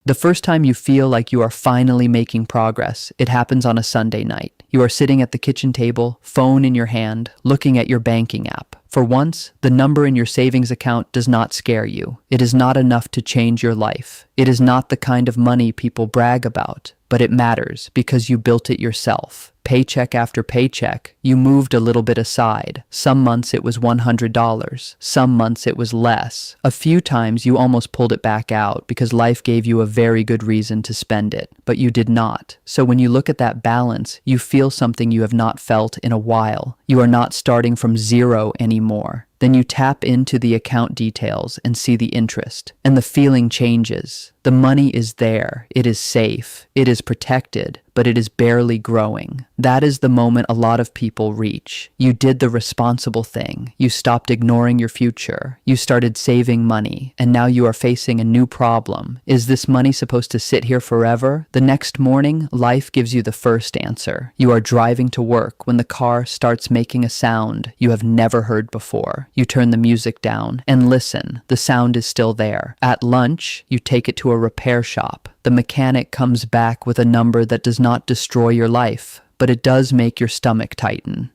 The first time you feel like you are finally making progress, it happens on a Sunday night. You are sitting at the kitchen table, phone in your hand, looking at your banking app. For once, the number in your savings account does not scare you. It is not enough to change your life. It is not the kind of money people brag about, but it matters because you built it yourself. Paycheck after paycheck, you moved a little bit aside. Some months it was $100. Some months it was less. A few times you almost pulled it back out because life gave you a very good reason to spend it, but you did not. So when you look at that balance, you feel something you have not felt in a while. You are not starting from zero anymore. Then you tap into the account details and see the interest, and the feeling changes. The money is there, it is safe, it is protected, but it is barely growing. That is the moment a lot of people reach. You did the responsible thing. You stopped ignoring your future. You started saving money, and now you are facing a new problem. Is this money supposed to sit here forever? The next morning, life gives you the first answer. You are driving to work when the car starts making a sound you have never heard before. You turn the music down and listen. The sound is still there. At lunch, you take it to a repair shop. The mechanic comes back with a number that does not destroy your life, but it does make your stomach tighten.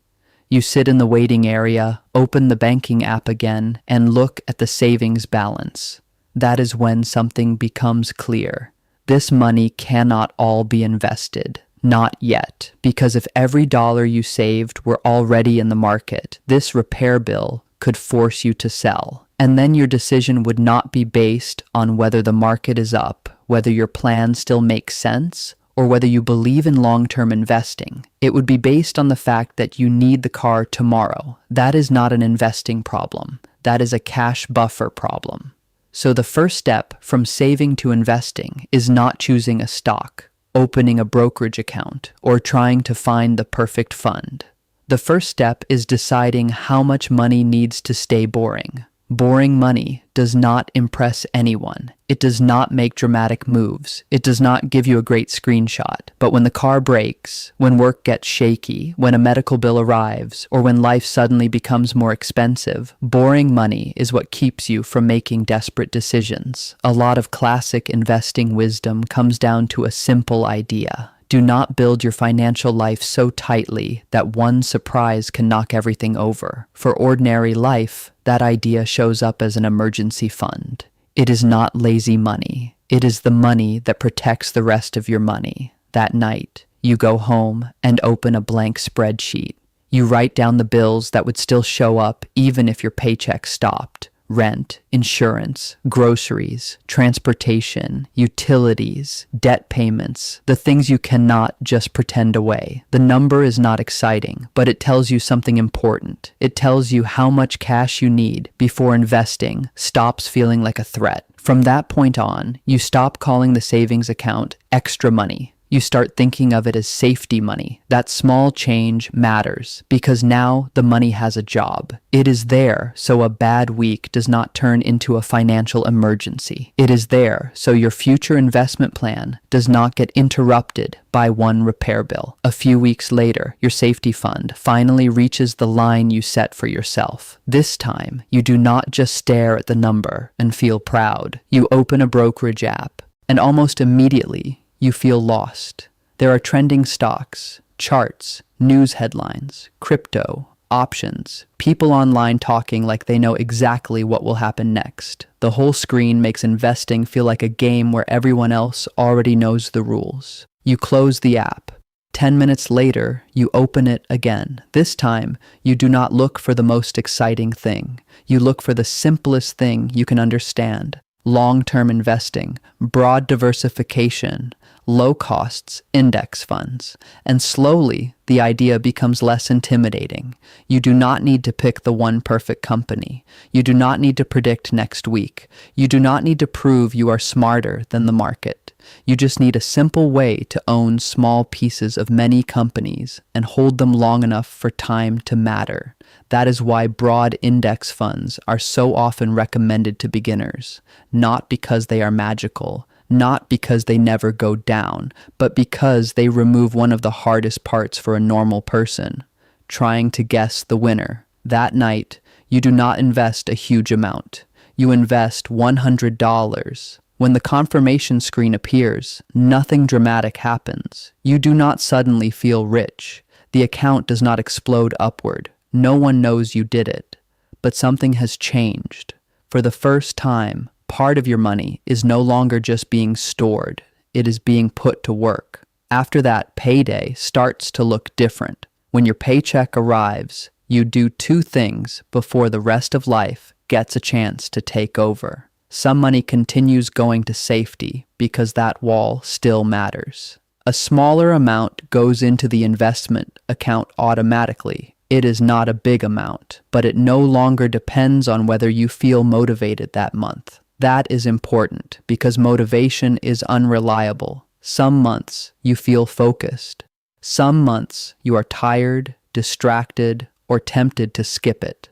You sit in the waiting area, open the banking app again, and look at the savings balance. That is when something becomes clear. This money cannot all be invested. Not yet, because if every dollar you saved were already in the market, this repair bill could force you to sell. And then your decision would not be based on whether the market is up, whether your plan still makes sense, or whether you believe in long-term investing. It would be based on the fact that you need the car tomorrow. That is not an investing problem. That is a cash buffer problem. So the first step from saving to investing is not choosing a stock, opening a brokerage account, or trying to find the perfect fund. The first step is deciding how much money needs to stay boring. Boring money does not impress anyone. It does not make dramatic moves. It does not give you a great screenshot. But when the car breaks, when work gets shaky, when a medical bill arrives, or when life suddenly becomes more expensive, boring money is what keeps you from making desperate decisions. A lot of classic investing wisdom comes down to a simple idea. Do not build your financial life so tightly that one surprise can knock everything over. For ordinary life, that idea shows up as an emergency fund. It is not lazy money. It is the money that protects the rest of your money. That night, you go home and open a blank spreadsheet. You write down the bills that would still show up even if your paycheck stopped. Rent, insurance, groceries, transportation, utilities, debt payments, the things you cannot just pretend away. The number is not exciting, but it tells you something important. It tells you how much cash you need before investing stops feeling like a threat. From that point on, you stop calling the savings account extra money. You start thinking of it as safety money. That small change matters because now the money has a job. It is there so a bad week does not turn into a financial emergency. It is there so your future investment plan does not get interrupted by one repair bill. A few weeks later, your safety fund finally reaches the line you set for yourself. This time, you do not just stare at the number and feel proud. You open a brokerage app, and almost immediately, you feel lost. There are trending stocks, charts, news headlines, crypto, options, people online talking like they know exactly what will happen next. The whole screen makes investing feel like a game where everyone else already knows the rules. You close the app. 10 minutes later, you open it again. This time, you do not look for the most exciting thing. You look for the simplest thing you can understand. Long-term investing, broad diversification, low costs, index funds, and slowly the idea becomes less intimidating. You do not need to pick the one perfect company. You do not need to predict next week. You do not need to prove you are smarter than the market. You just need a simple way to own small pieces of many companies and hold them long enough for time to matter. That is why broad index funds are so often recommended to beginners, not because they are magical, not because they never go down, but because they remove one of the hardest parts for a normal person, trying to guess the winner. That night, you do not invest a huge amount. You invest $100. When the confirmation screen appears, nothing dramatic happens. You do not suddenly feel rich. The account does not explode upward. No one knows you did it. But something has changed. For the first time, part of your money is no longer just being stored. It is being put to work. After that, payday starts to look different. When your paycheck arrives, you do two things before the rest of life gets a chance to take over. Some money continues going to safety because that wall still matters. A smaller amount goes into the investment account automatically. It is not a big amount, but it no longer depends on whether you feel motivated that month. That is important because motivation is unreliable. Some months you feel focused. Some months you are tired, distracted, or tempted to skip it.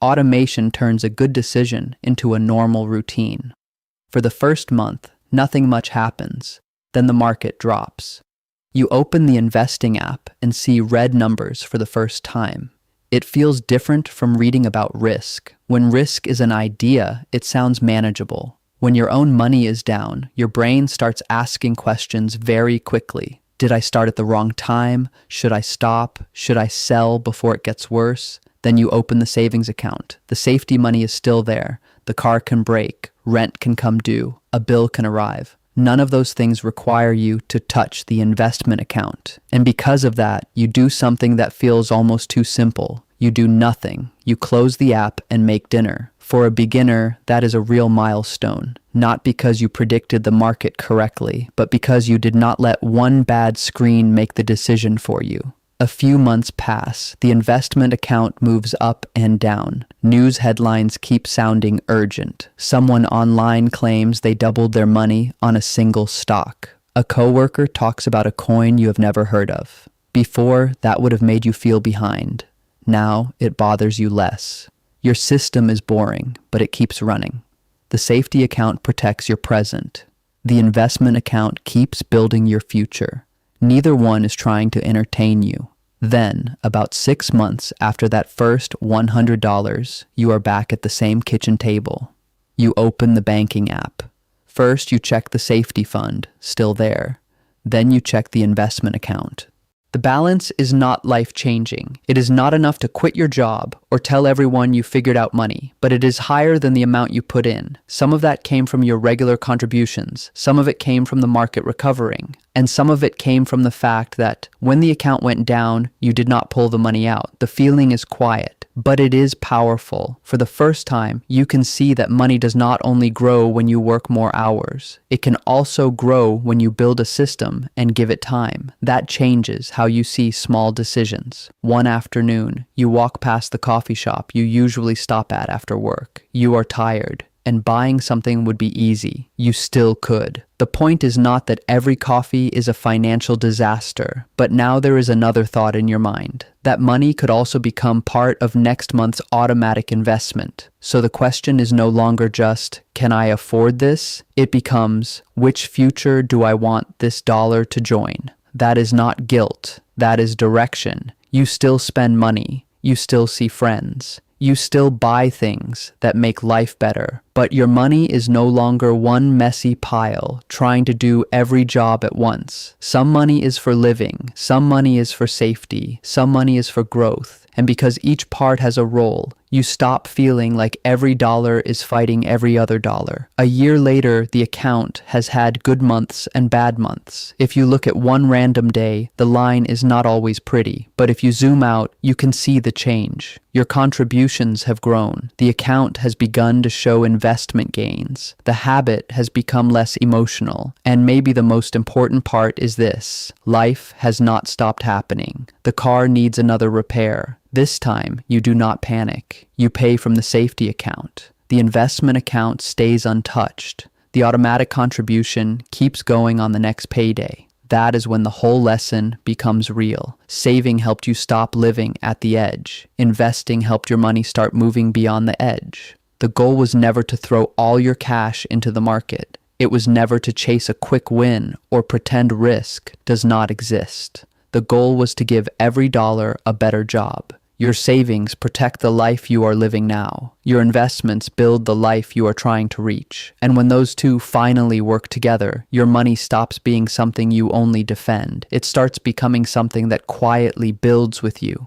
Automation turns a good decision into a normal routine. For the first month, nothing much happens. Then the market drops. You open the investing app and see red numbers for the first time. It feels different from reading about risk. When risk is an idea, it sounds manageable. When your own money is down, your brain starts asking questions very quickly. Did I start at the wrong time? Should I stop? Should I sell before it gets worse? Then you open the savings account. The safety money is still there. The car can break, rent can come due, a bill can arrive. None of those things require you to touch the investment account. And because of that, you do something that feels almost too simple. You do nothing. You close the app and make dinner. For a beginner, that is a real milestone. Not because you predicted the market correctly, but because you did not let one bad screen make the decision for you. A few months pass. The investment account moves up and down. News headlines keep sounding urgent. Someone online claims they doubled their money on a single stock. A coworker talks about a coin you have never heard of. Before, that would have made you feel behind. Now, it bothers you less. Your system is boring, but it keeps running. The safety account protects your present. The investment account keeps building your future. Neither one is trying to entertain you. Then, about 6 months after that first $100, you are back at the same kitchen table. You open the banking app. First, you check the safety fund, still there. Then you check the investment account. The balance is not life-changing. It is not enough to quit your job or tell everyone you figured out money, but it is higher than the amount you put in. Some of that came from your regular contributions, some of it came from the market recovering, and some of it came from the fact that when the account went down, you did not pull the money out. The feeling is quiet, but it is powerful. For the first time, you can see that money does not only grow when you work more hours. It can also grow when you build a system and give it time. That changes how you see small decisions. One afternoon, you walk past the coffee shop you usually stop at after work. You are tired, and buying something would be easy. You still could. The point is not that every coffee is a financial disaster, but now there is another thought in your mind. That money could also become part of next month's automatic investment. So the question is no longer just, can I afford this? It becomes, which future do I want this dollar to join? That is not guilt. That is direction. You still spend money. You still see friends. You still buy things that make life better, but your money is no longer one messy pile trying to do every job at once. Some money is for living, some money is for safety, some money is for growth, and because each part has a role, you stop feeling like every dollar is fighting every other dollar. A year later, the account has had good months and bad months. If you look at one random day, the line is not always pretty, but if you zoom out, you can see the change. Your contributions have grown. The account has begun to show investment gains. The habit has become less emotional. And maybe the most important part is this: life has not stopped happening. The car needs another repair. This time, you do not panic. You pay from the safety account. The investment account stays untouched. The automatic contribution keeps going on the next payday. That is when the whole lesson becomes real. Saving helped you stop living at the edge. Investing helped your money start moving beyond the edge. The goal was never to throw all your cash into the market. It was never to chase a quick win or pretend risk does not exist. The goal was to give every dollar a better job. Your savings protect the life you are living now. Your investments build the life you are trying to reach. And when those two finally work together, your money stops being something you only defend. It starts becoming something that quietly builds with you.